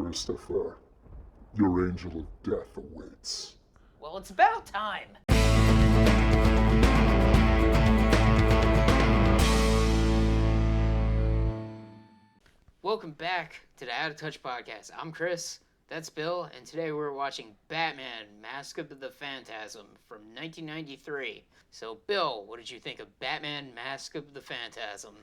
Christopher. Your angel of death awaits. Well, it's about time. Welcome back to the Out of Touch podcast. I'm Chris, that's Bill, and today we're watching Batman, Mask of the Phantasm from 1993. So, Bill, what did you think of Batman, Mask of the Phantasm?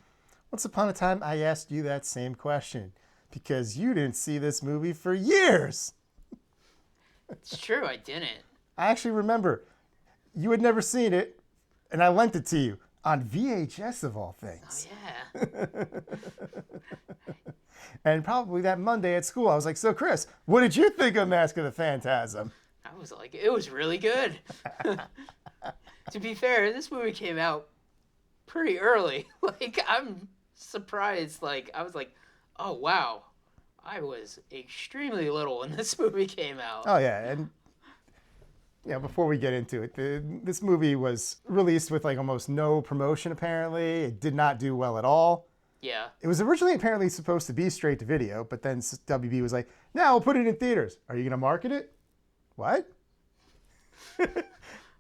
Once upon a time, I asked you that same question because you didn't see this movie for years. It's true, I didn't. I actually remember you had never seen it, and I lent it to you on VHS of all things. Oh, yeah. And probably that Monday at school, I was like, so Chris, what did you think of Mask of the Phantasm? I was like, it was really good. To be fair, this movie came out pretty early. I'm surprised. I was like, oh, wow. I was extremely little when this movie came out. Oh, yeah. And before we get into it, this movie was released with almost no promotion, apparently. It did not do well at all. Yeah. It was originally apparently supposed to be straight to video, but then WB was like, "Now we'll put it in theaters. Are you going to market it?" What?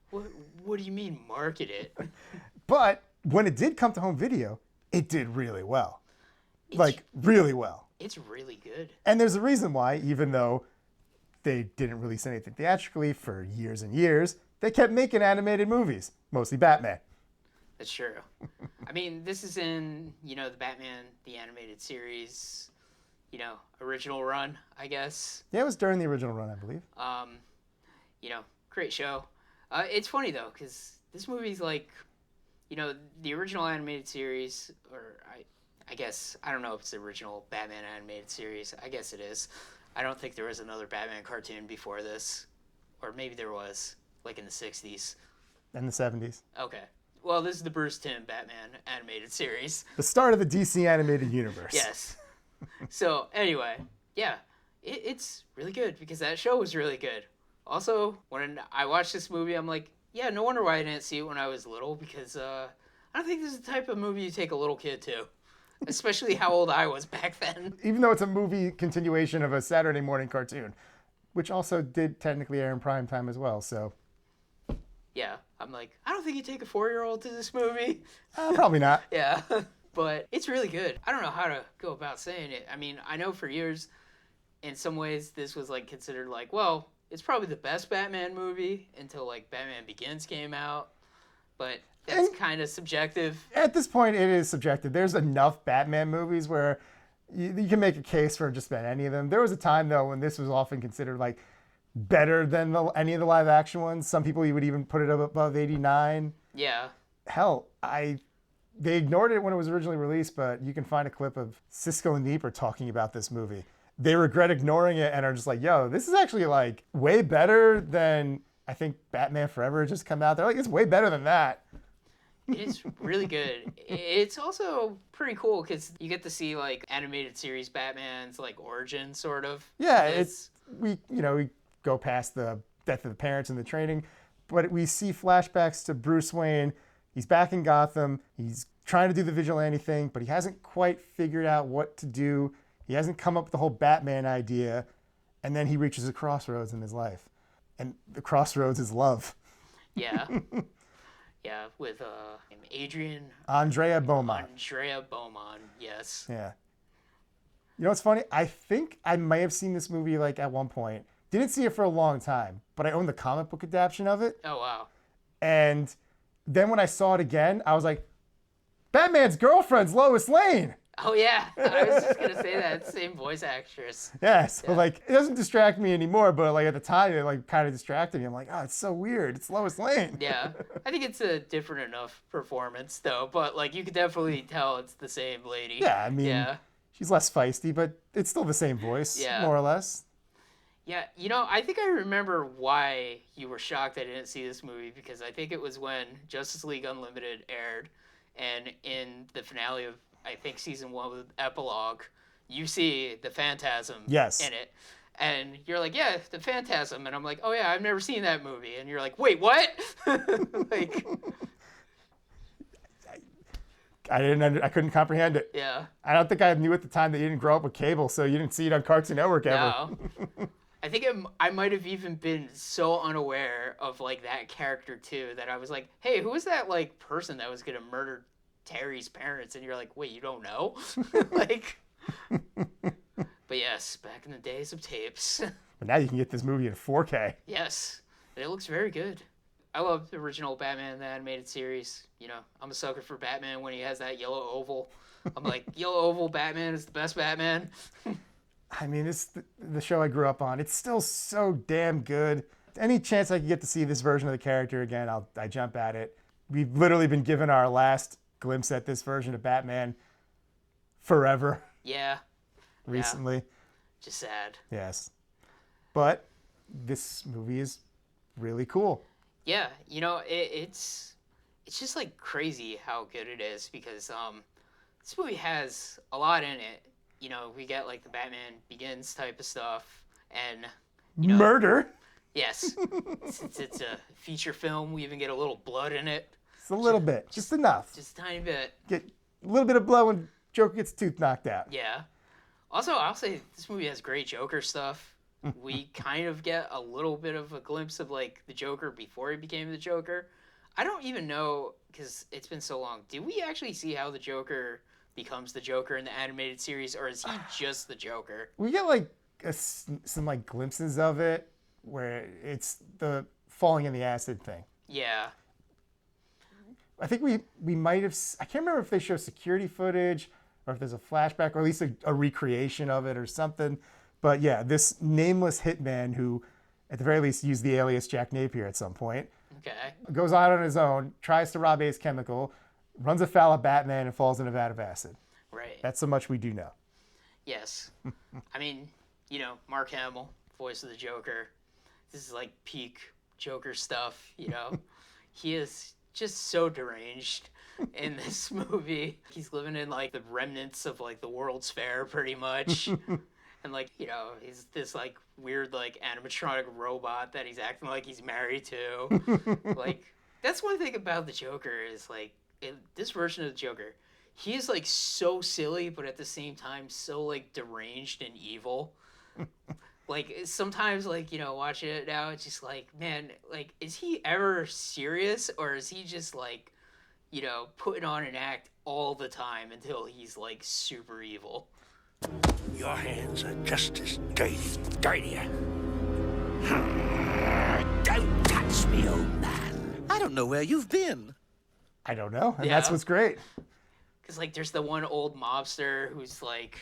What do you mean market it? But when it did come to home video, it did really well. Really well. It's really good. And there's a reason why, even though they didn't release anything theatrically for years and years, they kept making animated movies, mostly Batman. That's true. I mean, this is in, the Batman, the animated series, original run, I guess. Yeah, it was during the original run, I believe. Great show. It's funny, though, because this movie's the original animated series, or I guess, I don't know if it's the original Batman animated series. I guess it is. I don't think there was another Batman cartoon before this. Or maybe there was, in the 60s. And the 70s. Okay. Well, this is the Bruce Timm Batman animated series. The start of the DC animated universe. Yes. So, anyway, yeah, it's really good because that show was really good. Also, when I watched this movie, I'm like, yeah, no wonder why I didn't see it when I was little because I don't think this is the type of movie you take a little kid to, especially how old I was back then. Even though it's a movie continuation of a Saturday morning cartoon, which also did technically air in prime time as well, so... Yeah, I'm like, I don't think you take a 4-year-old to this movie. Probably not. Yeah, but it's really good. I don't know how to go about saying it. I mean, I know for years, in some ways, this was considered well, it's probably the best Batman movie until Batman Begins came out. But that's kind of subjective. At this point, it is subjective. There's enough Batman movies where you can make a case for just about any of them. There was a time, though, when this was often considered better than any of the live action ones. Some people you would even put it up above 89. Yeah. Hell, they ignored it when it was originally released, but you can find a clip of Siskel and Ebert talking about this movie. They regret ignoring it and are just yo, this is actually way better than I think Batman Forever just come out. They're it's way better than that. It's really good. It's also pretty cool because you get to see animated series Batman's origin sort of. Yeah, we go past the death of the parents and the training, but we see flashbacks to Bruce Wayne. He's back in Gotham. He's trying to do the vigilante thing, but he hasn't quite figured out what to do. He hasn't come up with the whole Batman idea, and then he reaches a crossroads in his life, and the crossroads is love. Yeah. Yeah, with Andrea Beaumont. Andrea Beaumont, yes. Yeah. You know what's funny? I think I may have seen this movie at one point. Didn't see it for a long time, but I own the comic book adaptation of it. Oh, wow. And then when I saw it again, I was like, Batman's girlfriend's Lois Lane. Oh, yeah. I was just going to say that. Same voice actress. Yeah, so it doesn't distract me anymore, but at the time it kind of distracted me. I'm like, oh, it's so weird. It's Lois Lane. Yeah. I think it's a different enough performance, though, but you could definitely tell it's the same lady. Yeah, I mean, she's less feisty, but it's still the same voice, more or less. Yeah, I think I remember why you were shocked I didn't see this movie, because I think it was when Justice League Unlimited aired, and in the finale of, I think, season 1 with Epilogue, you see the Phantasm in it. And you're like, yeah, the Phantasm. And I'm like, oh, yeah, I've never seen that movie. And you're like, wait, what? I couldn't comprehend it. Yeah. I don't think I knew at the time that you didn't grow up with cable, so you didn't see it on Cartoon Network ever. No. I think I might have even been so unaware of like that character too that I was like, hey, who was that like person that was gonna murder Terry's parents? And you're like, wait, you don't know? Like, but yes, back in the days of tapes. But now you can get this movie in 4K. Yes, and it looks very good. I love the original Batman, the animated series. You know, I'm a sucker for Batman when he has that yellow oval. I'm like, yellow oval Batman is the best Batman. I mean, it's the show I grew up on. It's still so damn good. Any chance I can get to see this version of the character again, I jump at it. We've literally been given our last glimpse at this version of Batman forever Yeah, recently. just sad. Yes. But this movie is really cool. Yeah, you know, it's just like crazy how good it is because this movie has a lot in it. You know, we get like the Batman Begins type of stuff, and you know, Murder. yes, since it's a feature film, we even get a little blood in it, It's a little bit, just enough. just a tiny bit. Get a little bit of blood when Joker gets tooth knocked out. Yeah. Also, I'll say this movie has great Joker stuff. We kind of get a little bit of a glimpse of like the Joker before he became the Joker. I don't even know because it's been so long. Did we actually see how the Joker becomes the Joker in the animated series, or is he just the Joker? We get like some like glimpses of it where it's the falling in the acid thing. Yeah. I think we might have. I can't remember if they show security footage or if there's a flashback or at least a recreation of it or something. But yeah, this nameless hitman who, at the very least, used the alias Jack Napier at some point, Okay. goes out on his own, tries to rob Ace Chemical, runs afoul of Batman, and falls in a vat of acid. Right. That's so much we do know. Yes. I mean, you know, Mark Hamill, voice of the Joker. This is like peak Joker stuff, you know. He is just so deranged in this movie. He's living in like the remnants of like the World's Fair pretty much. And like, you know, he's this like weird like animatronic robot that he's acting like he's married to. Like, that's one thing about the Joker is like this version of the Joker, he is like so silly, but at the same time so like deranged and evil. Like sometimes like, you know, watching it now, it's just like, man, like is he ever serious or is he just like, you know, putting on an act all the time until he's like super evil? Your hands are just as dirtier. Don't touch me, old man. I don't know where you've been. I don't know, and Yeah. that's what's great. Because like there's the one old mobster who's like,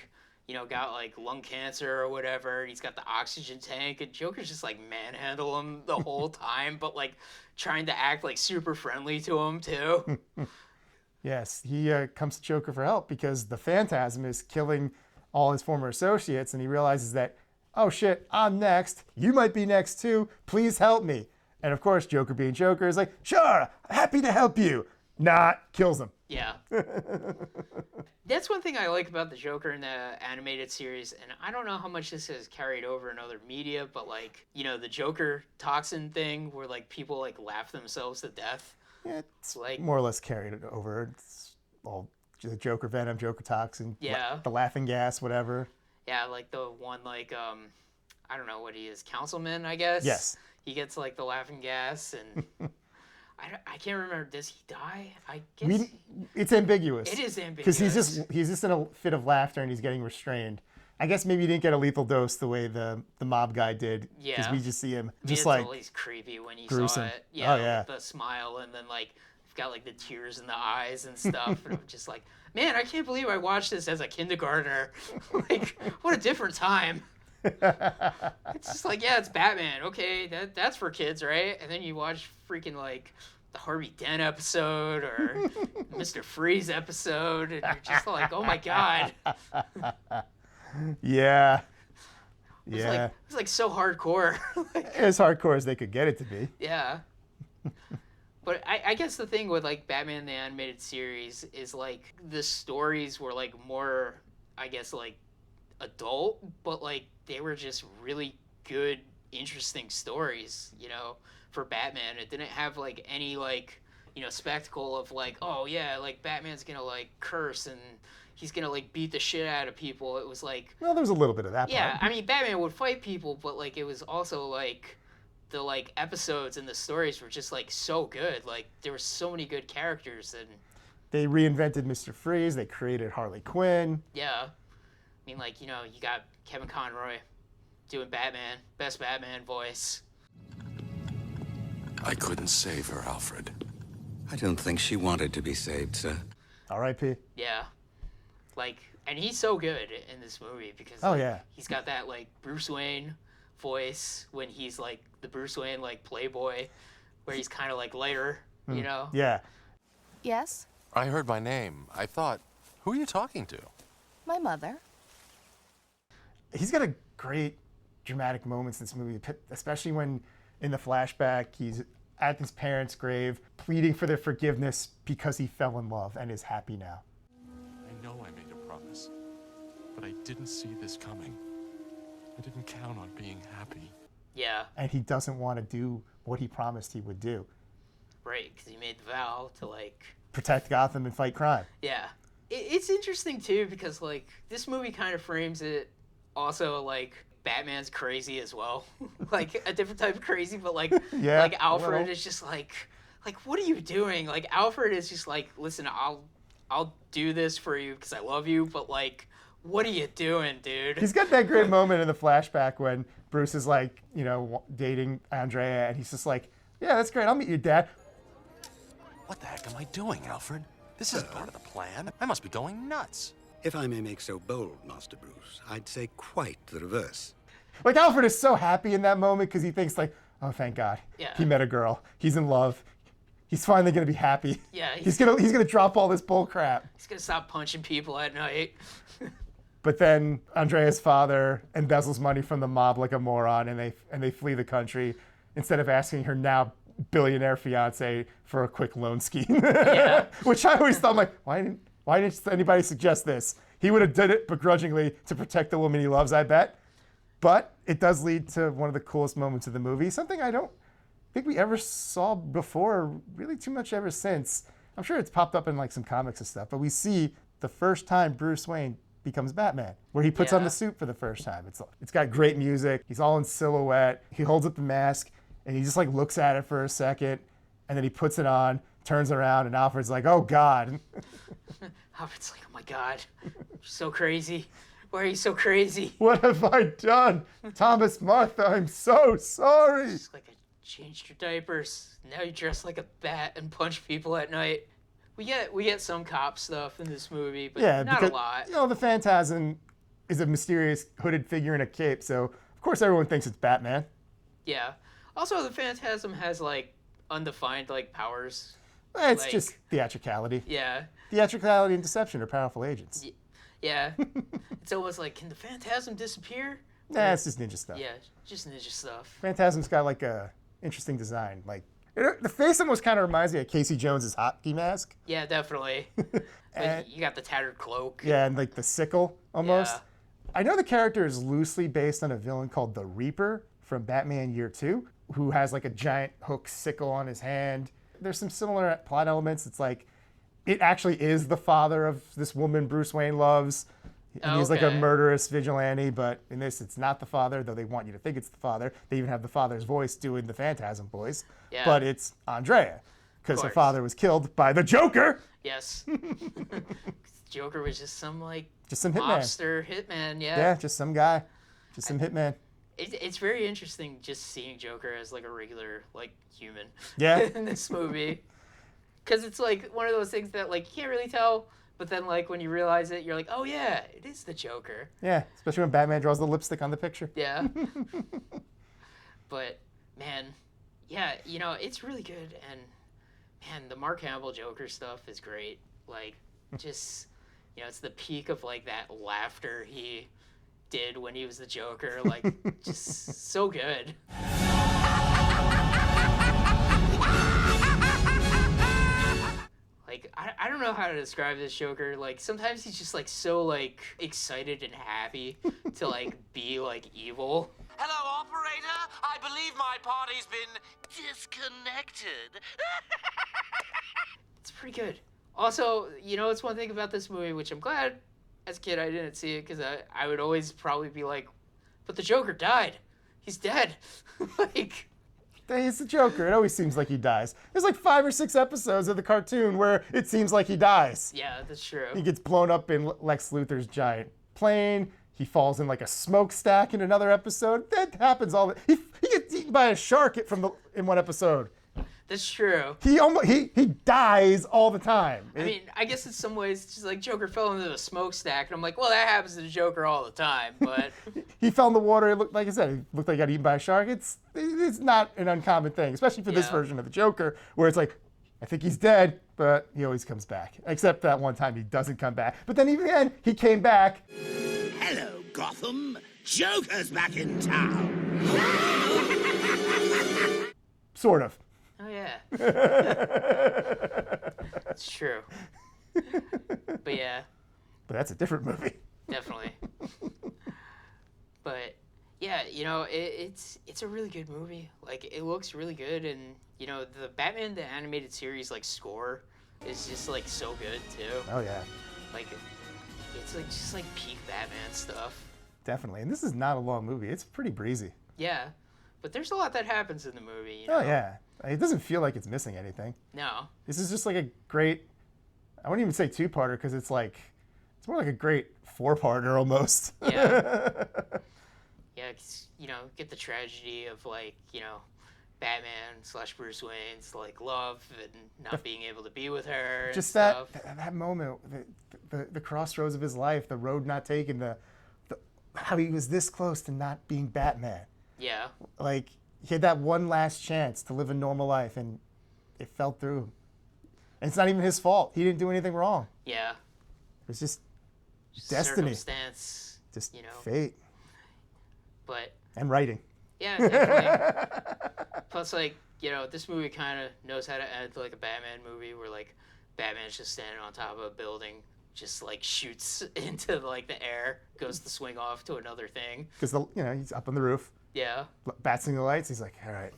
you know, got like lung cancer or whatever. And he's got the oxygen tank, and Joker's just like manhandle him the whole time, but like trying to act like super friendly to him too. Yes, he comes to Joker for help because the Phantasm is killing all his former associates, and he realizes that, oh shit, I'm next. You might be next too. Please help me. And of course, Joker being Joker is like, sure, happy to help you. Kills him. Yeah. That's one thing I like about the Joker in the animated series, and I don't know how much this has carried over in other media, but like, you know, the Joker toxin thing where like people like laugh themselves to death. Yeah, it's Like, more or less carried it over. It's all the Joker venom, Joker toxin, Yeah. the laughing gas, whatever. yeah, like the one like I don't know what he is, councilman, I guess. Yes. He gets like the laughing gas, and I can't remember. Does he die? I guess It's ambiguous. it is Because ambiguous. he's just in a fit of laughter and he's getting restrained. I guess maybe he didn't get a lethal dose the way the mob guy did. Because Yeah. we just see him I mean, just it's like always creepy when you gruesome. saw it. Yeah, Oh, yeah. like the smile, and then like you've got like the tears in the eyes and stuff, and I'm just like, man, I can't believe I watched this as a kindergartner. Like, what a different time. It's just like, yeah, it's Batman. Okay, that's for kids, right? And then you watch freaking like the Harvey Dent episode or Mr. Freeze episode, and you're just like, oh my god. yeah. It's Yeah. like it's like so hardcore. Like, As hardcore as they could get it to be. yeah. But I guess the thing with like Batman the Animated Series is like the stories were like more, I guess, like adult, but like they were just really good, interesting stories, you know, for Batman. It didn't have like any like spectacle of like, oh yeah, like Batman's gonna like curse and he's gonna like beat the shit out of people. It was like, Well, there was a little bit of that yeah, part. I mean Batman would fight people, but like it was also like the like episodes and the stories were just like so good. Like there were so many good characters and They reinvented Mr. Freeze. They created Harley Quinn. yeah. I mean like, you got Kevin Conroy doing Batman, best Batman voice. I couldn't save her, Alfred. I don't think she wanted to be saved, sir. R.I.P. Yeah. Like, and he's so good in this movie because Oh, like, yeah. he's got that like Bruce Wayne voice when he's like the Bruce Wayne like playboy where he's kind of like lighter, you know? Yeah. Yes, I heard my name. I thought, who are you talking to? my mother. He's got a great dramatic moments in this movie, especially when in the flashback he's at his parents' grave pleading for their forgiveness because he fell in love and is happy now. I know I made a promise, but I didn't see this coming. I didn't count on being happy. Yeah, And he doesn't want to do what he promised he would do. right, because he made the vow to like, Protect Gotham and fight crime. yeah. It's interesting too because like this movie kind of frames it also like Batman's crazy as well, like a different type of crazy, but like Yeah, like a Alfred little. is just like what are you doing? Like Alfred is just like, listen, I'll do this for you because I love you, but like, what are you doing, dude? He's got that great moment in the flashback when Bruce is like, dating Andrea, and he's just like, yeah, that's great. I'll meet your dad. What the heck am I doing, Alfred? This isn't part of the plan. I must be going nuts. If I may make so bold, Master Bruce, I'd say quite the reverse. Like, Alfred is so happy in that moment because he thinks like, oh, thank God. Yeah. He met a girl. He's in love. He's finally going to be happy. Yeah, He's gonna drop all this bull crap. He's gonna stop punching people at night. But then Andrea's father embezzles money from the mob like a moron, and they flee the country instead of asking her now billionaire fiance for a quick loan scheme. Yeah. Which I always thought, like, why didn't anybody suggest this? He would have done it begrudgingly to protect the woman he loves, I bet. But it does lead to one of the coolest moments of the movie, something I don't think we ever saw before, really too much ever since. I'm sure it's popped up in like some comics and stuff, but we see the first time Bruce Wayne becomes Batman, where he puts on Yeah. the suit for the first time. It's got great music. He's all in silhouette. He holds up the mask and he just like looks at it for a second, and then he puts it on, turns around, and Alfred's like, "Oh God." Alfred's like, oh my God, you're so crazy. Why are you so crazy? What have I done? Thomas, Martha, I'm so sorry. It's like I changed your diapers. Now you dress like a bat and punch people at night. We get some cop stuff in this movie, but Yeah, not because a lot. the Phantasm is a mysterious hooded figure in a cape, so of course everyone thinks it's Batman. Yeah. Also, the Phantasm has like undefined like powers. It's Like- just theatricality. Yeah. Theatricality and deception are powerful agents. Yeah. It's almost like, can the Phantasm disappear? Nah, it's just ninja stuff. Yeah, just ninja stuff. Phantasm's got like a interesting design. Like the face almost kind of reminds me of Casey Jones's hockey mask. Yeah, definitely. And- Like, you got the tattered cloak. Yeah, and like the sickle almost. Yeah. I know the character is loosely based on a villain called the Reaper from Batman Year 2, who has like a giant hook sickle on his hand. There's some similar plot elements. It's like it actually is the father of this woman Bruce Wayne loves. And he's like a Okay. murderous vigilante, but in this it's not the father, though they want you to think it's the father. They even have the father's voice doing the Phantasm voice. Yeah. But it's Andrea, because her course. father was killed by the Joker. Yes. Joker was just some like Just some hitman. mobster hitman. Yeah. Yeah, just some guy. Just some hitman. It's very interesting just seeing Joker as like a regular like human. Yeah. In this movie, because it's like one of those things that like you can't really tell, but then like when you realize it, you're like, oh yeah, it is the Joker. Yeah, especially when Batman draws the lipstick on the picture. Yeah. But man, yeah, it's really good, and man, the Mark Hamill Joker stuff is great. Like, just it's the peak of like that laughter he did when he was the Joker. Like, just so good. Like, I don't know how to describe this Joker. Like, sometimes he's just, like, so, like, excited and happy to, like, be, like, evil. Hello, operator. I believe my party's been disconnected. It's pretty good. Also, you know, it's one thing about this movie, which I'm glad as a kid I didn't see it, because I would always probably be like, but the Joker died. He's dead. Like... He's the Joker. It always seems like he dies. There's like 5 or 6 episodes of the cartoon where it seems like he dies. Yeah, that's true. He gets blown up in Lex Luthor's giant plane. He falls in like a smokestack in another episode. That happens all the... He gets eaten by a shark in one episode. That's true. He dies all the time. I mean, I guess in some ways, it's just like Joker fell into a smokestack, and I'm like, well, that happens to the Joker all the time, but... He fell in the water. It looked, like I said, he looked like he got eaten by a shark. It's not an uncommon thing, especially for this version of the Joker, where it's like, I think he's dead, but he always comes back. Except that one time he doesn't come back. But then even then, he came back. Hello, Gotham. Joker's back in town. Sort of. Oh, yeah. It's true. But yeah. But that's a different movie. Definitely. But yeah, you know, it's a really good movie. Like, it looks really good, and you know, the Batman the Animated Series like score is just like so good too. Oh yeah. Like, it's like just like peak Batman stuff. Definitely. And this is not a long movie. It's pretty breezy. Yeah, but there's a lot that happens in the movie. You know? Oh yeah. It doesn't feel like it's missing anything. No. This is just like a great, I wouldn't even say 2-parter, because it's like, it's more like a great 4-parter almost. Yeah. Yeah, 'cause, you know, get the tragedy of like, you know, Batman / Bruce Wayne's like love and not being able to be with her. Just and that moment, the crossroads of his life, the road not taken, how he was this close to not being Batman. Yeah. Like, he had that one last chance to live a normal life, and it fell through. And it's not even his fault. He didn't do anything wrong. Yeah. It was just destiny. Circumstance. Just you know. fate. But. And writing. Yeah, definitely. Plus, like, you know, this movie kind of knows how to end like a Batman movie where, like, Batman's just standing on top of a building, just, like, shoots into, like, the air, goes to swing off to another thing. Because, you know, he's up on the roof. Yeah. Batsing the lights. He's like, all right,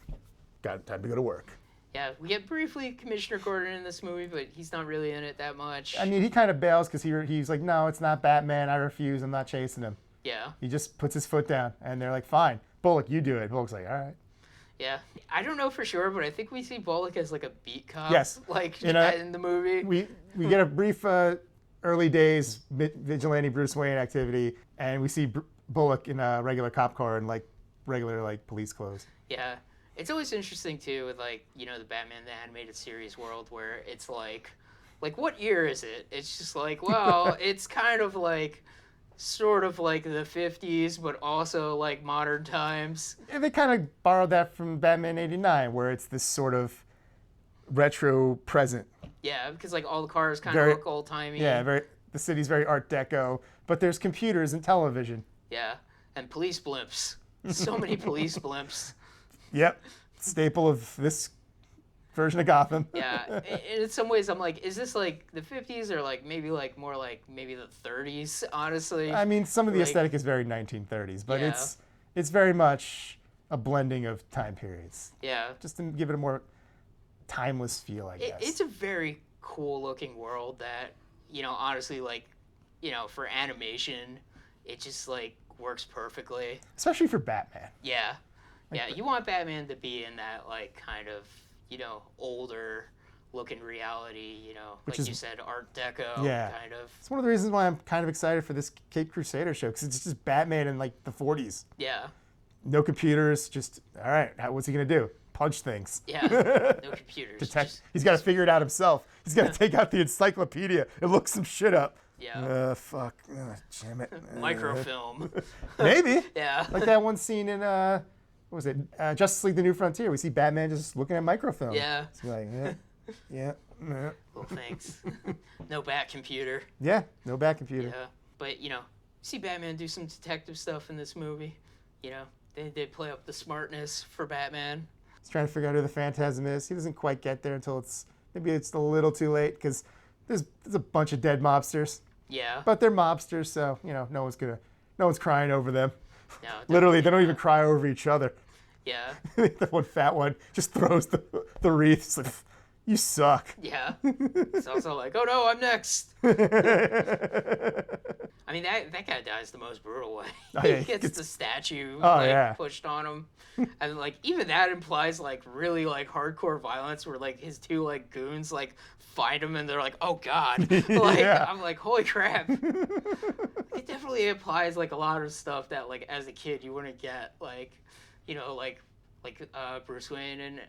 got time to go to work. Yeah, we get briefly Commissioner Gordon in this movie, but he's not really in it that much. I mean, he kind of bails because he's like, no, it's not Batman. I refuse. I'm not chasing him. Yeah. He just puts his foot down, and they're like, fine. Bullock, you do it. Bullock's like, all right. Yeah. I don't know for sure, but I think we see Bullock as like a beat cop. Yes. Like, in the movie. We get a brief early days vigilante Bruce Wayne activity, and we see Bullock in a regular cop car and like regular like police clothes. Yeah. It's always interesting too with like, you know, the Batman the Animated Series world where it's like what year is it? It's just like, well, it's kind of like sort of like the 50s, but also like modern times. And they kind of borrowed that from Batman 89, where it's this sort of retro present. Yeah, because like all the cars kind of look old-timey. Yeah, the city's very Art Deco, but there's computers and television. Yeah, and police blimps. So many police blimps. Yep, staple of this version of Gotham. Yeah, in some ways I'm like, is this like the 50s or like maybe like more like maybe the 30s, honestly? I mean, some of the aesthetic is very 1930s, but yeah. it's very much a blending of time periods. Yeah. Just to give it a more timeless feel, I guess. It's a very cool looking world that, you know, honestly, like, you know, for animation, it just like works perfectly. Especially for Batman. Yeah. Yeah, you want Batman to be in that like kind of, you know, older looking reality, you know, Which like is, you said, Art Deco kind of. It's one of the reasons why I'm kind of excited for this Caped Crusader show, because it's just Batman in like the 40s. Yeah. No computers, just, all right, what's he going to do? Punch things. Yeah, no computers. He's got to figure it out himself. He's got to take out the encyclopedia and look some shit up. Yeah. Fuck. Damn it. Microfilm. Maybe. Yeah. Like that one scene in, what was it? Justice League The New Frontier. We see Batman just looking at microfilm. Yeah. It's like, yeah. Well, thanks. No bat computer. Yeah, no bat computer. Yeah. But, you know, see Batman do some detective stuff in this movie. You know, they did play up the smartness for Batman. He's trying to figure out who the Phantasm is. He doesn't quite get there until it's maybe it's a little too late because there's a bunch of dead mobsters, Yeah. but they're mobsters, so no one's crying over them. No, Literally, they don't definitely even cry over each other. Yeah. The one fat one just throws the wreath. It's like, you suck. Yeah. It's also like, oh no, I'm next. I mean, that guy dies the most brutal way. Oh, yeah, He gets the statue yeah. pushed on him. And like even that implies like really like hardcore violence where like his two like goons like find him and they're like, oh god. Like Yeah. I'm like, holy crap. It definitely implies like a lot of stuff that like as a kid you wouldn't get. Like, like Bruce Wayne and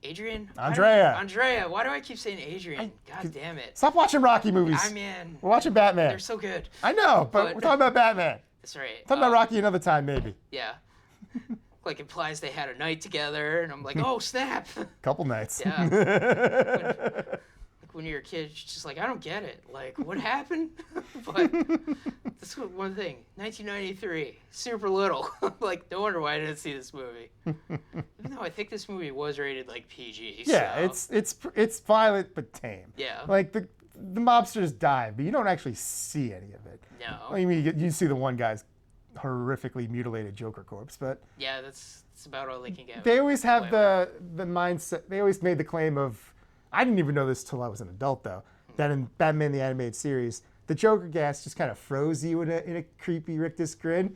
Adrian? Andrea. Why do I keep saying Adrian? God damn it. Stop watching Rocky movies. I mean, We're watching Batman. they're so good. I know, but we're talking about Batman. That's right. Talking about Rocky another time, maybe. Yeah. Like implies they had a night together, and I'm like, oh snap. Couple nights. Yeah. When you're a kid, it's just like, I don't get it. Like, what happened? But that's one thing. 1993, super little. Like, no wonder why I didn't see this movie. Even though I think this movie was rated like PG. Yeah, so. it's violent but tame. Yeah. Like the mobsters die, but you don't actually see any of it. No. I mean, you see the one guy's horrifically mutilated Joker corpse, but Yeah, that's about all they can get. they always have Whatever. the mindset. They always made the claim of, I didn't even know this till I was an adult though, that in Batman the Animated Series, the Joker gas just kind of froze you in a creepy rictus grin.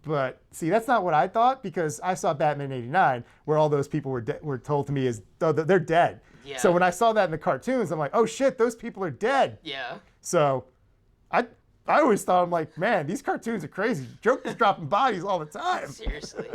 But see, that's not what I thought because I saw Batman '89 where all those people were told to me is they're dead. Yeah. So when I saw that in the cartoons, I'm like, oh shit, those people are dead. Yeah. So I always thought, I'm like, man, these cartoons are crazy. Joker's dropping bodies all the time. Seriously.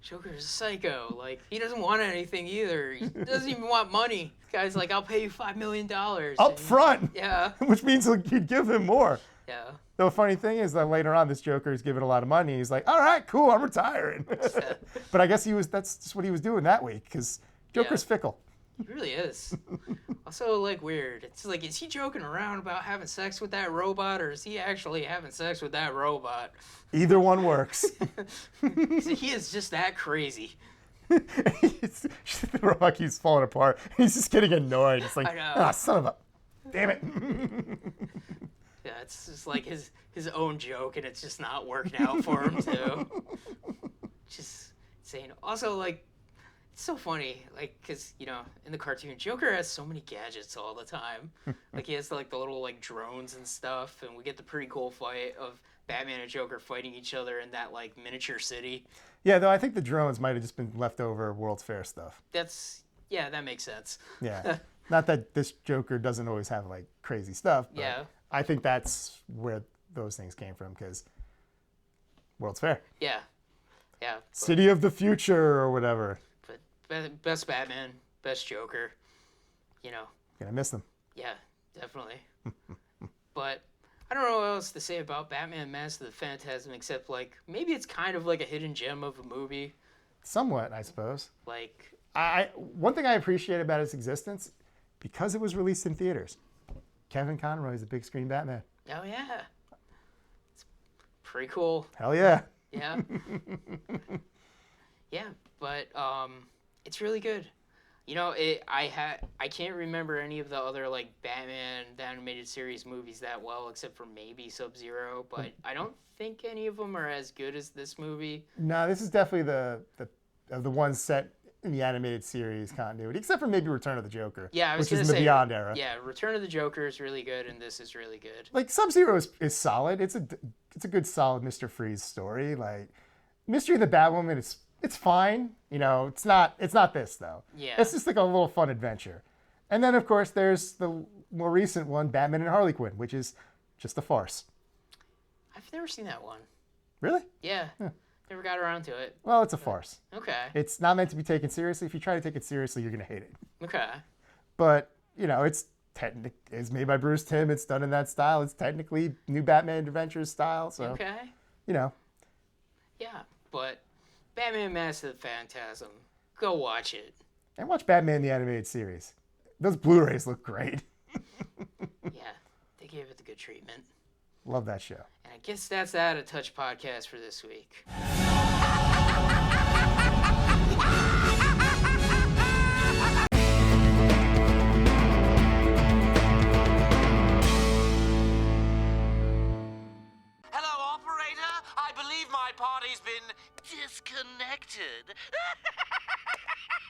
Joker's a psycho. Like, he doesn't want anything either. He doesn't even want money. This guy's like, I'll pay you $5 million. Up front. Yeah. Which means you'd give him more. Yeah. The funny thing is that later on, this Joker is given a lot of money. He's like, all right, cool, I'm retiring. But I guess that's just what he was doing that week because Joker's fickle. He really is. Also, like, weird. It's like, is he joking around about having sex with that robot, or is he actually having sex with that robot? Either one works. So he is just that crazy. The robot keeps falling apart. He's just getting annoyed. It's like, I know. ah, son of a, damn it. Yeah, it's just like his own joke, and it's just not working out for him, too. Just insane. Also, like, it's so funny, like, because, in the cartoon, Joker has so many gadgets all the time. Like, he has, like, the little, like, drones and stuff, and we get the pretty cool fight of Batman and Joker fighting each other in that, like, miniature city. Yeah, though I think the drones might have just been leftover World's Fair stuff. Yeah, that makes sense. Yeah. Not that this Joker doesn't always have, like, crazy stuff, but Yeah. I think that's where those things came from, because World's Fair. Yeah. Yeah. City of the Future or whatever. But best Batman, best Joker, Gonna miss them. Yeah, definitely. But I don't know what else to say about Batman Mask of the Phantasm except, like, maybe it's kind of like a hidden gem of a movie. Somewhat, I suppose. Like, one thing I appreciate about its existence, because it was released in theaters, Kevin Conroy is a big screen Batman. oh yeah. It's pretty cool. Hell yeah. Yeah. Yeah, but it's really good. I can't remember any of the other, like, Batman the Animated Series movies that well, except for maybe Sub-Zero, but I don't think any of them are as good as this movie. No, this is definitely the ones set in the animated series continuity, except for maybe Return of the Joker. Yeah, I was which is gonna in the say, Beyond era. Yeah, Return of the Joker is really good, and this is really good. Like, Sub-Zero is solid. It's a good solid Mr. Freeze story. Like, Mystery of the Batwoman it's fine. It's not this though. Yeah. It's just like a little fun adventure. And then of course there's the more recent one, Batman and Harley Quinn, which is just a farce. I've never seen that one. Really? Yeah. Never got around to it. Well, it's a farce. Okay. It's not meant to be taken seriously. If you try to take it seriously, you're gonna hate it. Okay. But it's made by Bruce Timm. It's done in that style. It's technically new Batman Adventures style. So Okay. Yeah, but Batman Mask of the Phantasm, go watch it. and watch Batman the Animated Series. Those Blu-rays look great. Yeah, they gave it the good treatment. Love that show. And I guess that's Out of Touch podcast for this week.